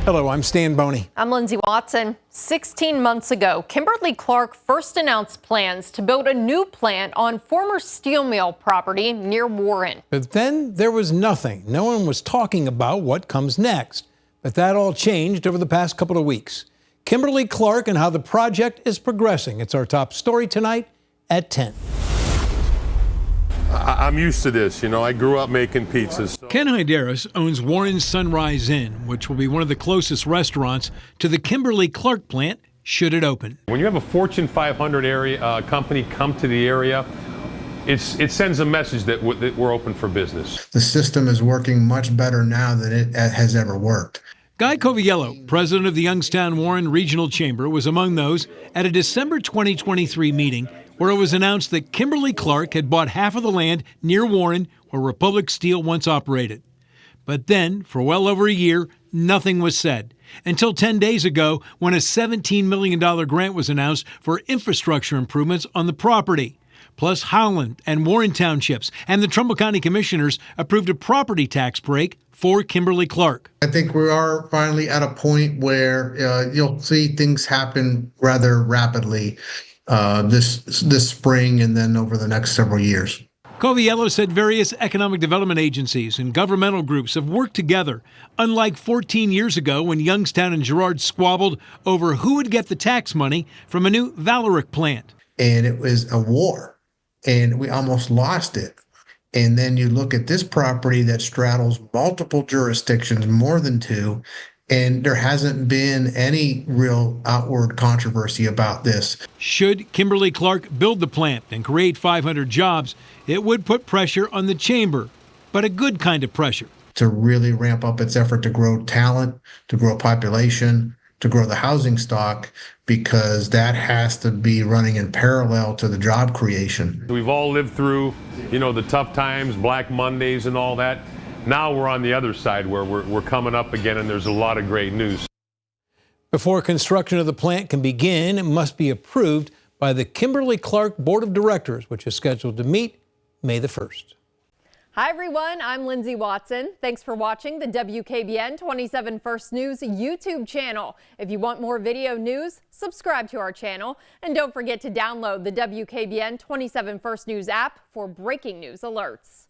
Hello, I'm Stan Boney. I'm Lindsay Watson. 16 months ago, Kimberly-Clark first announced plans to build a new plant on former steel mill property near Warren. But then there was nothing. No one was talking about what comes next. But that all changed over the past couple of weeks. Kimberly-Clark and how the project is progressing. It's our top story tonight at 10. I'm used to this, I grew up making pizzas. Ken Hyderis owns Warren's Sunrise Inn, which will be one of the closest restaurants to the Kimberly-Clark plant should it open. When you have a Fortune 500 company come to the area, it sends a message that we're open for business. The system is working much better now than it has ever worked. Guy Coviello, president of the Youngstown Warren Regional Chamber, was among those at a December 2023 meeting where it was announced that Kimberly-Clark had bought half of the land near Warren where Republic Steel once operated. But then, for well over a year, nothing was said, until 10 days ago when a $17 million grant was announced for infrastructure improvements on the property. Plus, Howland and Warren Townships and the Trumbull County Commissioners approved a property tax break for Kimberly-Clark. I think we are finally at a point where you'll see things happen rather rapidly this spring and then over the next several years. Coviello said various economic development agencies and governmental groups have worked together, unlike 14 years ago when Youngstown and Girard squabbled over who would get the tax money from a new Valoric plant. And it was a war, and we almost lost it. And then you look at this property that straddles multiple jurisdictions, more than two, and there hasn't been any real outward controversy about this. Should Kimberly-Clark build the plant and create 500 jobs, it would put pressure on the chamber, but a good kind of pressure. To really ramp up its effort to grow talent, to grow population, to grow the housing stock, because that has to be running in parallel to the job creation. We've all lived through, the tough times, Black Mondays and all that. Now we're on the other side where we're coming up again, and there's a lot of great news. Before construction of the plant can begin, it must be approved by the Kimberly-Clark Board of Directors, which is scheduled to meet May the 1st. Hi, everyone. I'm Lindsay Watson. Thanks for watching the WKBN 27 First News YouTube channel. If you want more video news, subscribe to our channel. And don't forget to download the WKBN 27 First News app for breaking news alerts.